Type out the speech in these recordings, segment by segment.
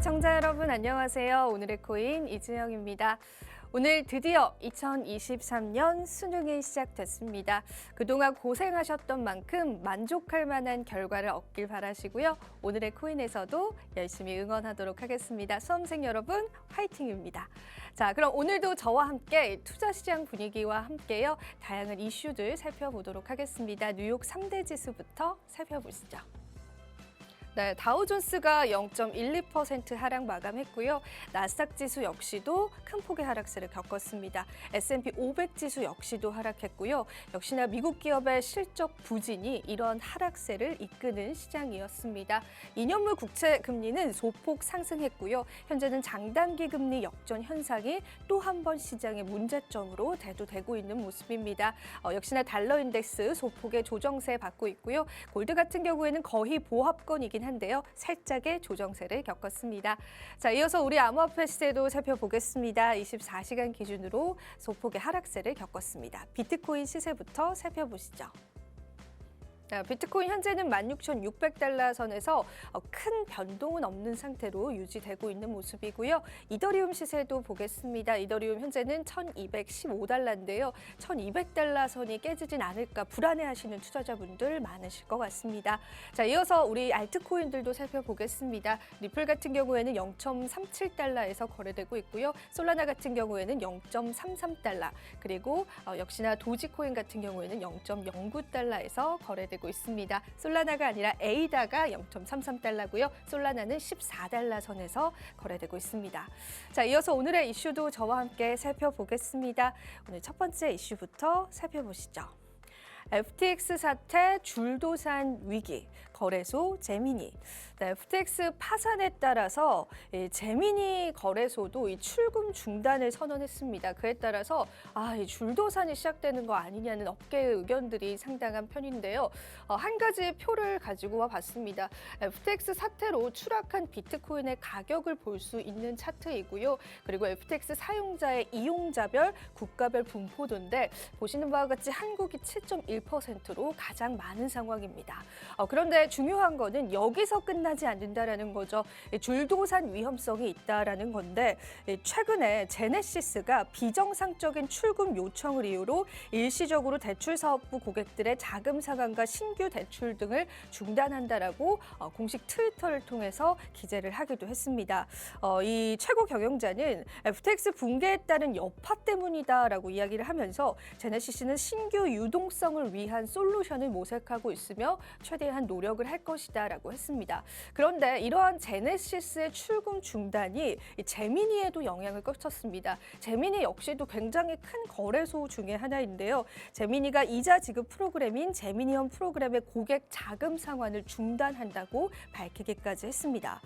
시청자 여러분 안녕하세요. 오늘의 코인 이지영입니다. 오늘 드디어 2023년 수능이 시작됐습니다. 그동안 고생하셨던 만큼 만족할 만한 결과를 얻길 바라시고요. 오늘의 코인에서도 열심히 응원하도록 하겠습니다. 수험생 여러분 화이팅입니다. 자, 그럼 오늘도 저와 함께 투자시장 분위기와 함께요. 다양한 이슈들 살펴보도록 하겠습니다. 뉴욕 3대 지수부터 살펴보시죠. 네, 다우존스가 0.12% 하락 마감했고요. 나스닥 지수 역시도 큰 폭의 하락세를 겪었습니다. S&P 500 지수 역시도 하락했고요. 역시나 미국 기업의 실적 부진이 이런 하락세를 이끄는 시장이었습니다. 2년물 국채 금리는 소폭 상승했고요. 현재는 장단기 금리 역전 현상이 또 한 번 시장의 문제점으로 대두되고 있는 모습입니다. 역시나 달러 인덱스 소폭의 조정세 받고 있고요. 골드 같은 경우에는 거의 보합권이긴 한데요. 살짝의 조정세를 겪었습니다. 자, 이어서 우리 암호화폐 시세도 살펴보겠습니다. 24시간 기준으로 소폭의 하락세를 겪었습니다. 비트코인 시세부터 살펴보시죠. 비트코인 현재는 16,600달러 선에서 큰 변동은 없는 상태로 유지되고 있는 모습이고요. 이더리움 시세도 보겠습니다. 이더리움 현재는 1,215달러인데요. 1,200달러 선이 깨지진 않을까 불안해하시는 투자자분들 많으실 것 같습니다. 자, 이어서 우리 알트코인들도 살펴보겠습니다. 리플 같은 경우에는 0.37달러에서 거래되고 있고요. 솔라나 같은 경우에는 0.33달러, 그리고 역시나 도지코인 같은 경우에는 0.09달러에서 거래되고 있습니다. 솔라나가 아니라 에이다가 0.33달러고요. 솔라나는 14달러 선에서 거래되고 있습니다. 자, 이어서 오늘의 이슈도 저와 함께 살펴보겠습니다. 오늘 첫 번째 이슈부터 살펴보시죠. FTX 사태, 줄도산 위기, 거래소 제미니. 네, FTX 파산에 따라서 제미니 거래소도 이 출금 중단을 선언했습니다. 그에 따라서 이 줄도산이 시작되는 거 아니냐는 업계의 의견들이 상당한 편인데요. 한 가지 표를 가지고 와봤습니다. FTX 사태로 추락한 비트코인의 가격을 볼 수 있는 차트이고요. 그리고 FTX 사용자의 이용자별, 국가별 분포도인데 보시는 바와 같이 한국이 7.1%로 가장 많은 상황입니다. 그런데 중요한 거는 여기서 끝나지 않는다라는 거죠. 줄도산 위험성이 있다라는 건데 최근에 제네시스가 비정상적인 출금 요청을 이유로 일시적으로 대출사업부 고객들의 자금 상환과 신규 대출 등을 중단한다라고 공식 트위터를 통해서 기재를 하기도 했습니다. 이 최고 경영자는 FTX 붕괴에 따른 여파 때문이다라고 이야기를 하면서 제네시스는 신규 유동성을 위한 솔루션을 모색하고 있으며 최대한 노력을 할 것이다라고 했습니다. 그런데 이러한 제네시스의 출금 중단이 제미니에도 영향을 끼쳤습니다. 제미니 역시도 굉장히 큰 거래소 중에 하나인데요. 제미니가 이자 지급 프로그램인 제미니언 프로그램의 고객 자금 상환을 중단한다고 밝히기까지 했습니다.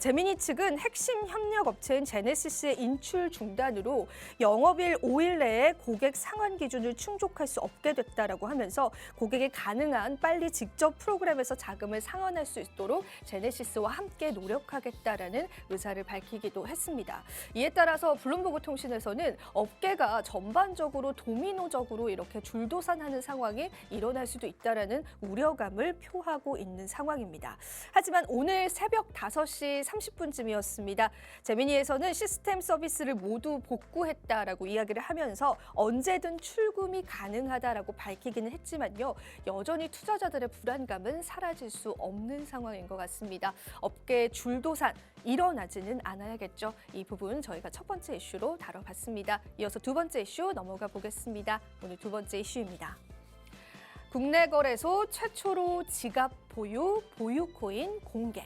제미니 측은 핵심 협력 업체인 제네시스의 인출 중단으로 영업일 5일 내에 고객 상환 기준을 충족할 수 없게 됐다라고 하면서 고객이 가능한 빨리 직접 프로그램에서 자금을 상환할 수 있도록 제네시스와 함께 노력하겠다라는 의사를 밝히기도 했습니다. 이에 따라서 블룸버그 통신에서는 업계가 전반적으로 도미노적으로 이렇게 줄도산하는 상황이 일어날 수도 있다라는 우려감을 표하고 있는 상황입니다. 하지만 오늘 새벽 5시 30분쯤이었습니다. 제미니에서는 시스템 서비스를 모두 복구했다라고 이야기를 하면서 언제든 출금이 가능하다라고 밝히기는 했지만요. 여전히 투자자들의 불안감은 사라질 수 없는 상황인 것 같습니다. 업계의 줄도산 일어나지는 않아야겠죠. 이 부분 저희가 첫 번째 이슈로 다뤄봤습니다. 이어서 두 번째 이슈 넘어가 보겠습니다. 오늘 두 번째 이슈입니다. 국내 거래소 최초로 지갑 보유 코인 공개.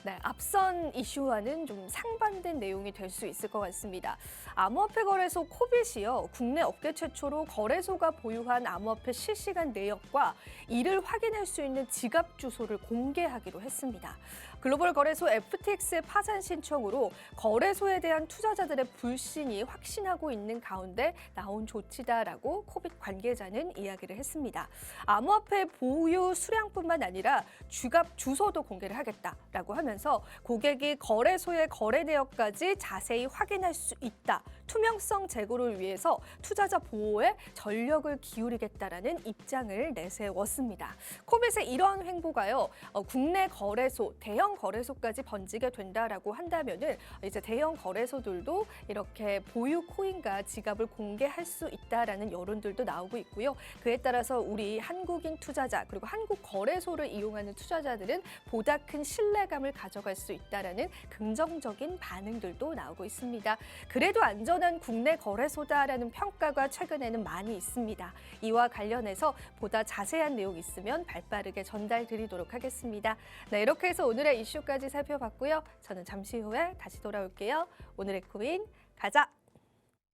네, 앞선 이슈와는 좀 상반된 내용이 될 수 있을 것 같습니다. 암호화폐 거래소 코빗이요, 국내 업계 최초로 거래소가 보유한 암호화폐 실시간 내역과 이를 확인할 수 있는 지갑 주소를 공개하기로 했습니다. 글로벌 거래소 FTX의 파산 신청으로 거래소에 대한 투자자들의 불신이 확신하고 있는 가운데 나온 조치다라고 코빗 관계자는 이야기를 했습니다. 암호화폐 보유 수량뿐만 아니라 지갑 주소도 공개를 하겠다라고 하면서 하면서 고객이 거래소의 거래 내역까지 자세히 확인할 수 있다. 투명성 제고를 위해서 투자자 보호에 전력을 기울이겠다라는 입장을 내세웠습니다. 코빗의 이런 행보가요, 국내 거래소, 대형 거래소까지 번지게 된다라고 한다면은 이제 대형 거래소들도 이렇게 보유 코인과 지갑을 공개할 수 있다라는 여론들도 나오고 있고요. 그에 따라서 우리 한국인 투자자 그리고 한국 거래소를 이용하는 투자자들은 보다 큰 신뢰감을 가져갈 수 있다라는 긍정적인 반응들도 나오고 있습니다. 그래도 안전한 국내 거래소다라는 평가가 최근에는 많이 있습니다. 이와 관련해서 보다 자세한 내용 있으면 발빠르게 전달드리도록 하겠습니다. 네, 이렇게 해서 오늘의 이슈까지 살펴봤고요. 저는 잠시 후에 다시 돌아올게요. 오늘의 코인 가자!